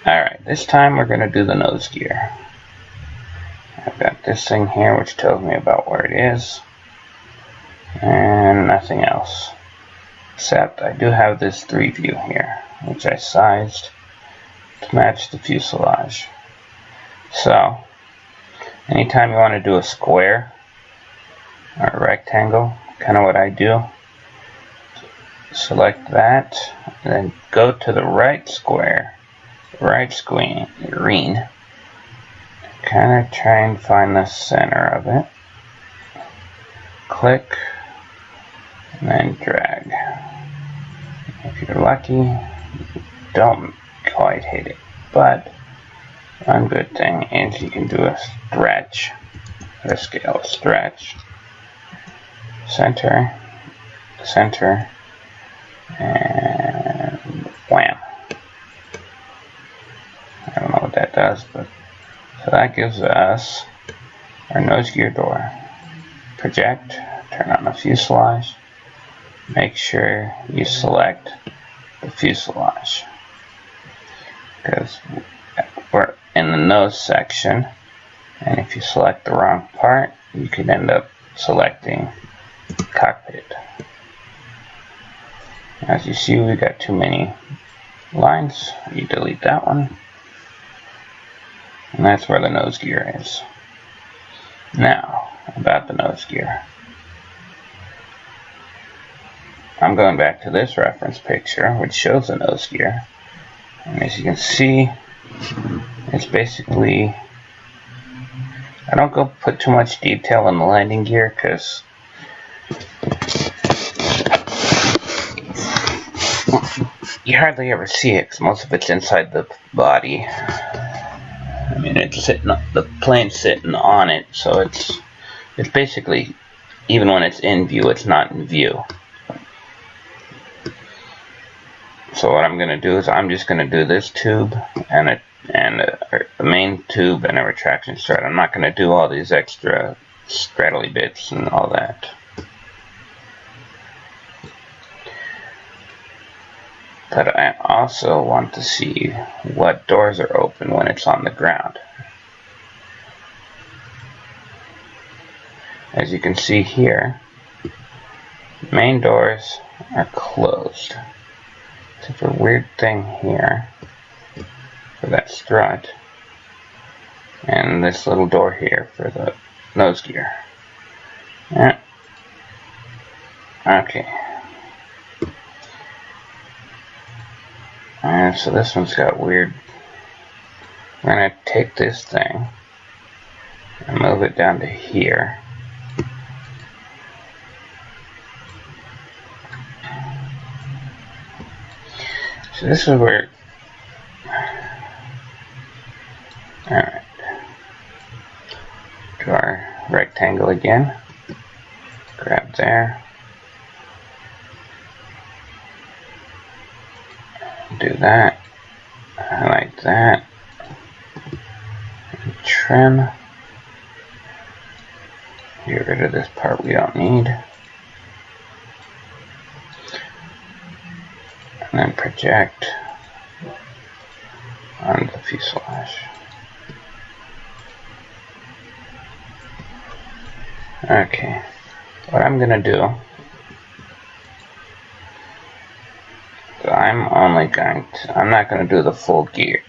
Alright, this time we're going to do the nose gear. I've got this thing here which tells me about where it is, and nothing else. Except I do have this 3 view here, which I sized to match the fuselage. So, anytime you want to do a square or a rectangle, kind of what I do, select that, and then go to the right square, right screen, kind of try and find the center of it, click, and then drag. If you're lucky, you don't quite hit it, but one good thing is you can do a stretch, a scale stretch, center, and wham. I don't know what that does, but so that gives us our nose gear door. Project, turn on the fuselage, make sure you select the fuselage, because we're in the nose section, and if you select the wrong part, you could end up selecting cockpit. As you see, we got too many lines. You delete that one, and that's where the nose gear is. Now, about the nose gear. I'm going back to this reference picture, which shows the nose gear. And as you can see, it's basically, I don't go put too much detail on the landing gear because you hardly ever see it because most of it's inside the body. I mean, it's sitting, the plane's sitting on it, so it's basically, even when it's in view, it's not in view. So what I'm going to do is I'm just going to do this tube and the main tube and a retraction strut. I'm not going to do all these extra straddly bits and all that. But I also want to see what doors are open when it's on the ground. As you can see here, main doors are closed. Except for a weird thing here for that strut, and this little door here for the nose gear. Yeah. Okay. Alright, so this one's got weird. We're going to take this thing and move it down to here. So this is where, alright, to our rectangle again, grab there, do that, highlight that, and trim, get rid of this part we don't need, and then project on the fuselage. Okay, what I'm going to do, I'm not going to do the full thing.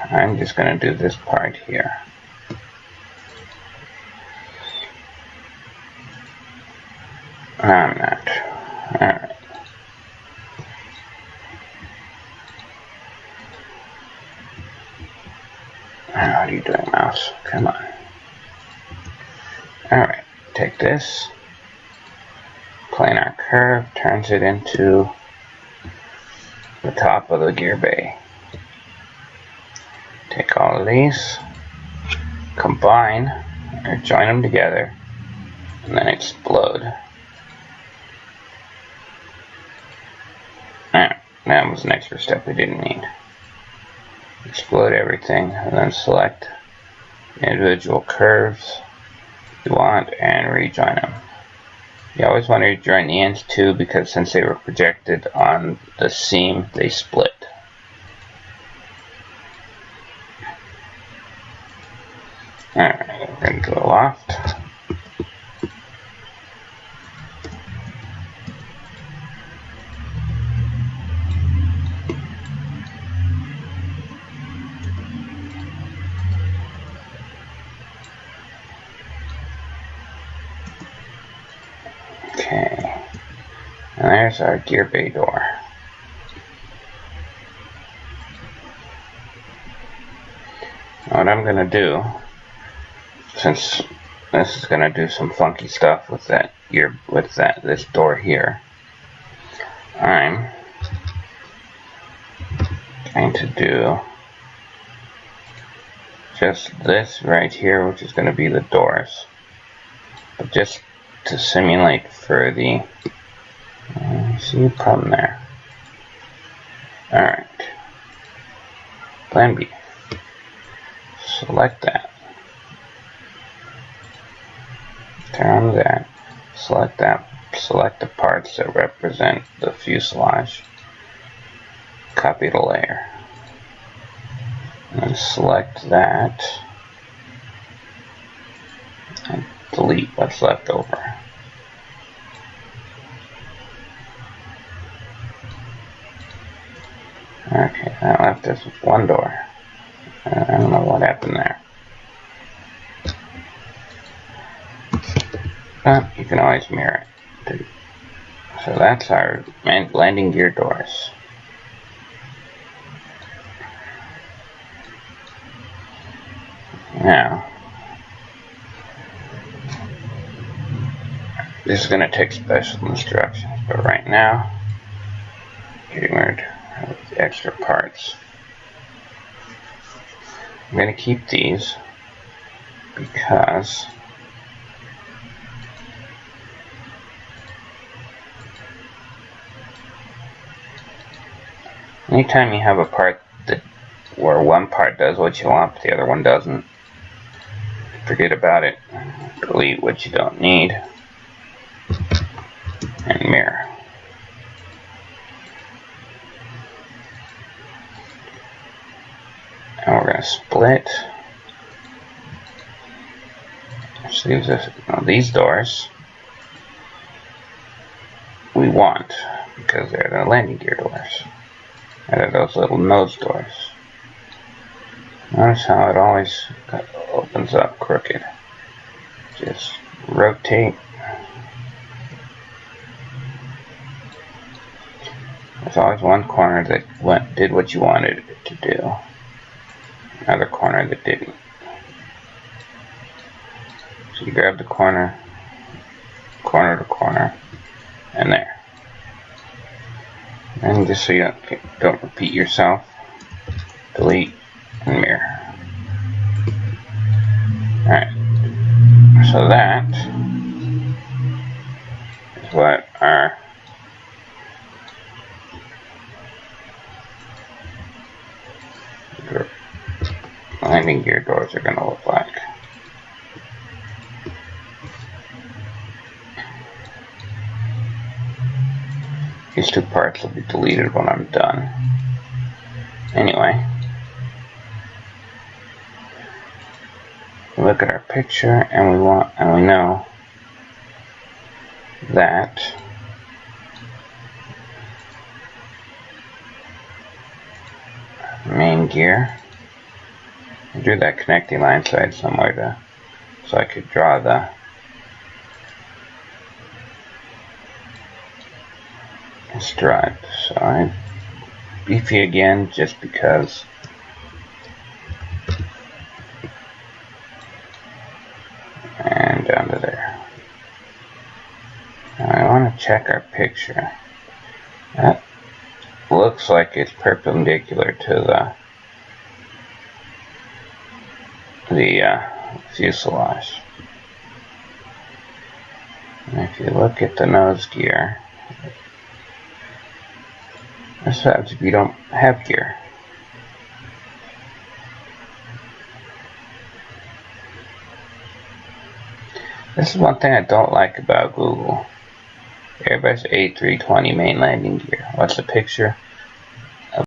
I'm just going to do this part here. I'm not. Alright. What are you doing, mouse? Come on. Alright, take this, planar curve, turns it into the top of the gear bay. Take all of these, combine, or join them together, and then explode. Alright, that was an extra step we didn't need. Explode everything, and then select the individual curves you want and rejoin them. You always want to rejoin the ends too, because since they were projected on the seam, they split. Alright, we're going to do a loft. Okay, and there's our gear bay door. What I'm going to do, since this is going to do some funky stuff with this door here, I'm going to do just this right here, which is going to be the doors, but just to simulate for the see a problem there. Alright, plan B. Select that, turn on that, select the parts that represent the fuselage, copy the layer, and select that, and delete what's left over. Okay, that left us with one door. I don't know what happened there. But you can always mirror it. So that's our landing gear doors. Now, this is going to take special instructions, but right now, getting rid of the extra parts. I'm going to keep these because anytime you have a part where one part does what you want but the other one doesn't, forget about it. Delete what you don't need and mirror. And we're going to split. Which leaves us these doors we want because they're the landing gear doors. And they're those little nose doors. Notice how it always opens up crooked. Just rotate. There's always one corner that did what you wanted it to do. Another corner that didn't. So you grab the corner to corner, and there. And just so you don't repeat yourself, delete and mirror. Alright, so that is what our landing gear doors are going to look like. These two parts will be deleted when I'm done. Anyway, we look at our picture and we know that main gear. I drew that connecting line so I had somewhere so I could draw the strut. So I beefy again just because and down to there. Now I want to check our picture. That looks like it's perpendicular to the fuselage. And if you look at the nose gear, this happens if you don't have gear. This is one thing I don't like about Google. Airbus A320 main landing gear. What's the picture?